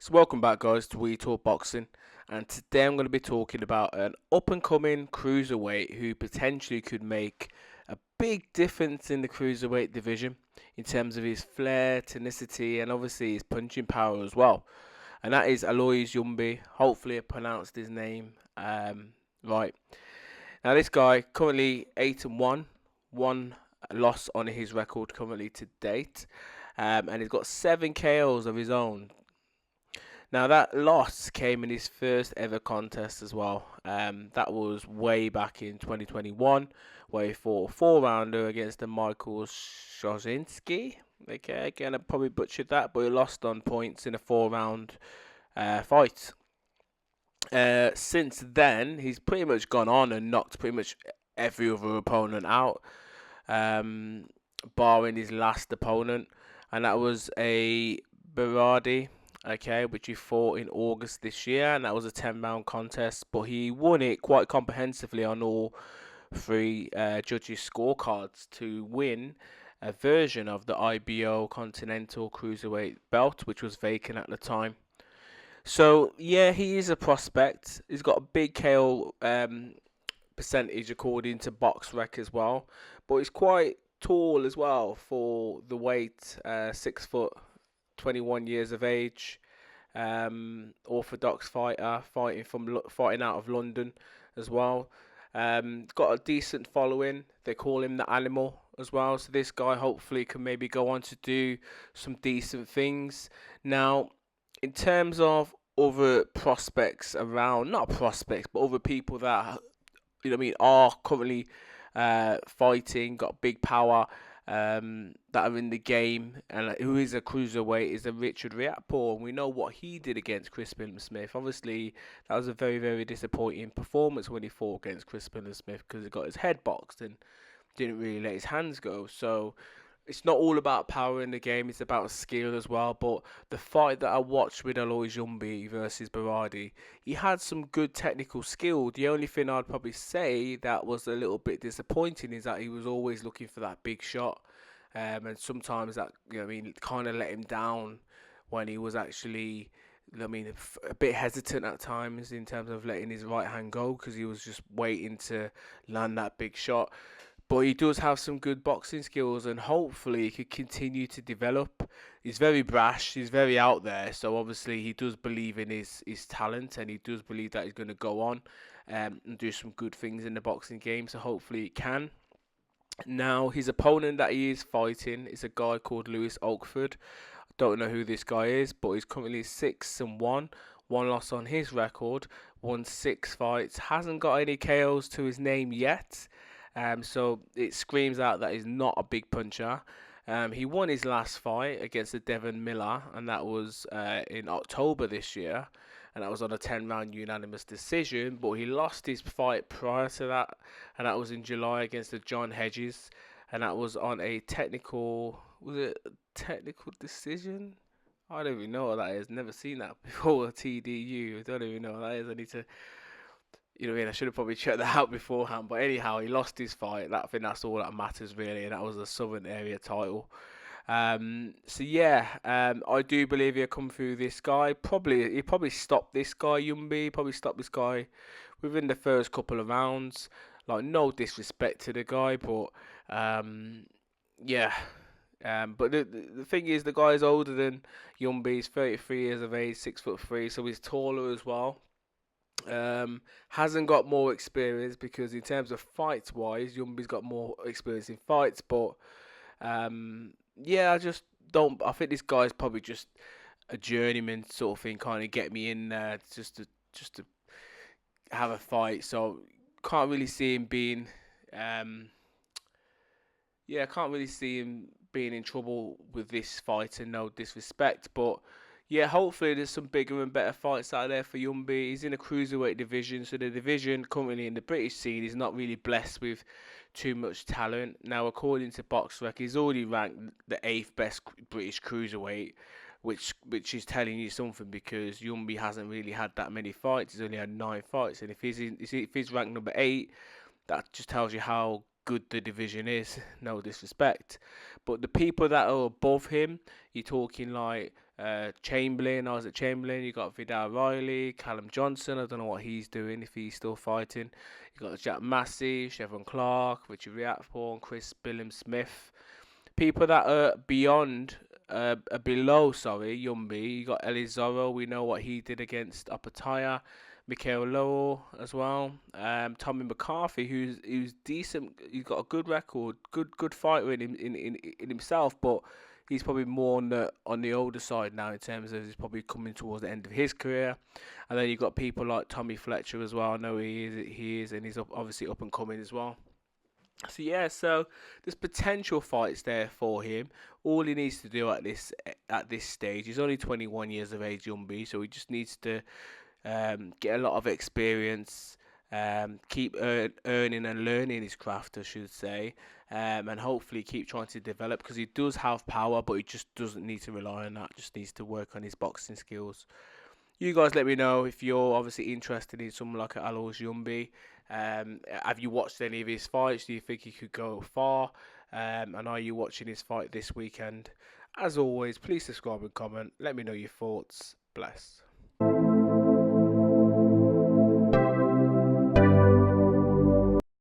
So welcome back, guys, to We Talk Boxing, and today I'm going to be talking about an up-and-coming cruiserweight who potentially could make a big difference in the cruiserweight division in terms of his flair, tenacity, and obviously his punching power as well. And that is Aloys Youmbi. Hopefully, I pronounced his name right. Now, this guy currently 8-1, one loss on his record currently to date, and he's got 7 KOs of his own. Now that loss came in his first ever contest as well. That was way back in 2021, where he fought a 4-rounder against the Michael Shozinski. Okay, again I probably butchered that, but he lost on points in a 4-round fight. Since then, he's pretty much gone on and knocked pretty much every other opponent out, barring his last opponent, and that was a Berardi, okay, which he fought in August this year, and that was a 10-round contest, but he won it quite comprehensively on all 3 judges' scorecards to win a version of the IBO Continental Cruiserweight belt, which was vacant at the time. So, yeah, he is a prospect. He's got a big KO percentage according to BoxRec as well, but he's quite tall as well for the weight, 6 foot, 21 years of age, orthodox fighter, fighting out of London as well. Got a decent following. They call him the Animal as well. So this guy hopefully can maybe go on to do some decent things. Now, in terms of other prospects around, not prospects, but other people that are currently fighting, got big power, that are in the game, and who is a cruiserweight is a Richard Riakporhe, and we know what he did against Crispin Smith. Obviously, that was a very, very disappointing performance when he fought against Crispin Smith because he got his head boxed and didn't really let his hands go. So it's not all about power in the game, it's about skill as well. But the fight that I watched with Aloys Youmbi versus Berardi, he had some good technical skill. The only thing I'd probably say that was a little bit disappointing is that he was always looking for that big shot. And sometimes that, kind of let him down when he was actually, a bit hesitant at times in terms of letting his right hand go because he was just waiting to land that big shot. But he does have some good boxing skills, and hopefully he could continue to develop. He's very brash, he's very out there, so obviously he does believe in his talent, and he does believe that he's going to go on and do some good things in the boxing game, so hopefully he can. Now, his opponent that he is fighting is a guy called Lewis Oakford. I don't know who this guy is, but he's currently 6-1. One loss on his record, won 6 fights, hasn't got any KOs to his name yet. So it screams out that he's not a big puncher. He won his last fight against the Devon Miller, and that was in October this year, and that was on a 10-round unanimous decision. But he lost his fight prior to that, and that was in July against the John Hedges, and that was on a technical decision? I don't even know what that is. Never seen that before. TDU. I don't even know what that is. I need to. I should have probably checked that out beforehand. But anyhow, he lost his fight. I think that's all that matters, really. And that was a Southern Area title. So yeah, I do believe he'll come through this guy. He probably stopped this guy, Youmbi. Probably stopped this guy within the first couple of rounds. Like, no disrespect to the guy, but yeah. But the thing is, the guy's older than Youmbi. He's 33 years of age, 6'3", so he's taller as well. Hasn't got more experience because in terms of fights wise, Youmbi's got more experience in fights, but I just don't. I think this guy's probably just a journeyman sort of thing, kind of get me in there just to have a fight. So can't really see him being, can't really see him being in trouble with this fight, and no disrespect, but. Yeah, hopefully there's some bigger and better fights out there for Youmbi. He's in a cruiserweight division, so the division currently in the British scene is not really blessed with too much talent. Now, according to BoxRec, he's already ranked the 8th best British cruiserweight, which is telling you something because Youmbi hasn't really had that many fights. He's only had 9 fights, and if he's ranked number 8, that just tells you how good the division is. No disrespect, but the people that are above him, you're talking like Chamberlain, Isaac Chamberlain. You got Vidal Riley, Callum Johnson. I don't know what he's doing, if he's still fighting. You got Jack Massey, Chevron Clark, Richard Riakporn, Chris Billam Smith. People that are below, Youmbi. You got Eli Zorro. We know what he did against Apataya. Mikael Lowell as well. Tommy McCarthy, who's decent. He's got a good record, good fighter in himself, but he's probably more on the older side now in terms of he's probably coming towards the end of his career. And then you've got people like Tommy Fletcher as well. I know he is, and he's obviously up and coming as well. So yeah, so there's potential fights there for him. All he needs to do at this stage, he's only 21 years of age, Youmbi, so he just needs to get a lot of experience, keep earning and learning his craft, I should say, and hopefully keep trying to develop, because he does have power, but he just doesn't need to rely on that. Just needs to work on his boxing skills. You guys let me know if you're obviously interested in someone like Aloys Youmbi. Have you watched any of his fights? Do you think he could go far? And are you watching his fight this weekend? As always, please subscribe and comment. Let me know your thoughts. Bless.